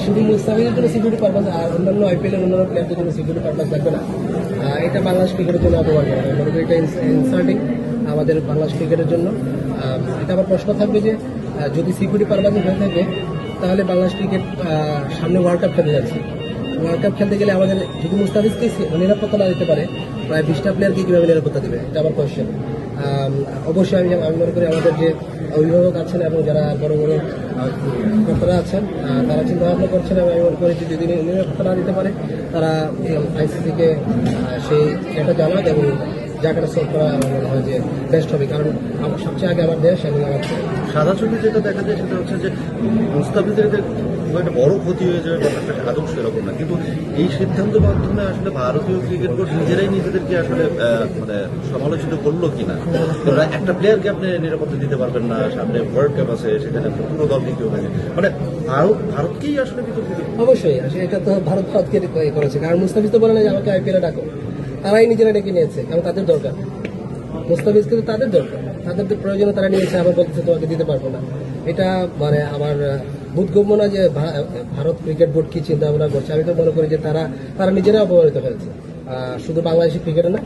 শুধু মুস্তাফিজের জন্য সিকিউরিটি পারপাস আর অন্যান্য আইপিএল এর অন্যান্য প্লেয়ারদের জন্য সিকিউরিটি পারপাস লাগবে না। এটা বাংলাদেশ ক্রিকেটের জন্য অপমান করা হয়, মনে করি এটা ইনসাল্টিং আমাদের বাংলাদেশ ক্রিকেটের জন্য। এটা আবার প্রশ্ন থাকবে যে যদি সিকিউরিটি পারপাস হয়ে থাকে তাহলে বাংলাদেশ ক্রিকেট সামনে ওয়ার্ল্ড কাপ খেলতে যাচ্ছে। ওয়ার্ল্ড কাপ খেলতে গেলে আমাদের যদি মুস্তাফিজকে নিরাপত্তা না দিতে পারে, প্রায় 20টা প্লেয়ারকে কীভাবে নিরাপত্তা দেবে, এটা আমার কোয়েশ্চেন। অবশ্যই আমি মনে করি আমাদের যে অভিভাবক আছেন এবং যারা বড় বড় কর্তারা আছেন তারা চিন্তা ভাবনা করছেন, এবং আমি মনে করি যে যদি নিরাপত্তা না দিতে পারে তারা আইসিসিকে সেই এটা জানাক এবং জায়গাটা সলভ করা আমার মনে হয় যে বেস্ট হবে। কারণ সবচেয়ে আগে আমার দেশ এবং আমার সাদা ছবি যেটা দেখা যায় সেটা হচ্ছে যে মুস্তাফিজের একটা বড় ক্ষতি হয়ে যাবে ব্যাপারটা আদৌ সেরকম না, কিন্তু এই সিদ্ধান্তের মাধ্যমে আসলে ভারতীয় ক্রিকেট বোর্ড নিজেরাই নিজেদেরকে আসলে মানে সমালোচিত করলো কিনা। একটা প্লেয়ারকে আপনি নিরাপত্তা দিতে পারবেন না, সামনে ওয়ার্ল্ড কাপ আছে, সেখানে পুরো দলকে কেউ থাকে, মানে ভারতকেই আসলে বিতর্কিত। অবশ্যই এটা তো ভারতকে করেছে, কারণ মুস্তাফিজ তো বলে না যে আমাকে আইপিএলে ডাকো, তারাই নিজেরা ডেকে নিয়েছে, কারণ তাদের দরকার মুস্তাফিজ, কিন্তু তাদের দরকার, তাদের প্রয়োজনে তারা নিয়েছে, আবার বলতেছে তোমাকে দিতে পারবো না। এটা মানে আমার বোধগম্য না যে ভারত ক্রিকেট বোর্ড কি চিন্তা ভাবনা করছে। আমি তো মনে করি যে তারা নিজেরা অপমানিত হয়েছে, শুধু বাংলাদেশি ক্রিকেটে না।